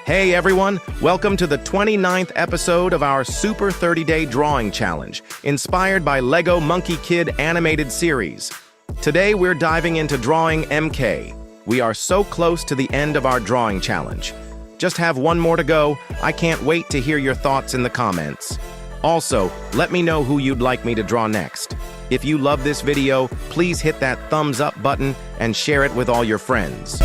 Hey everyone, welcome to the 29th episode of our Super 30-Day Drawing Challenge, inspired by LEGO Monkie Kid animated series. Today we're diving into drawing MK. We are so close to the end of our drawing challenge. Just have one more to go. I can't wait to hear your thoughts in the comments. Also, let me know who you'd like me to draw next. If you love this video, please hit that thumbs up button and share it with all your friends.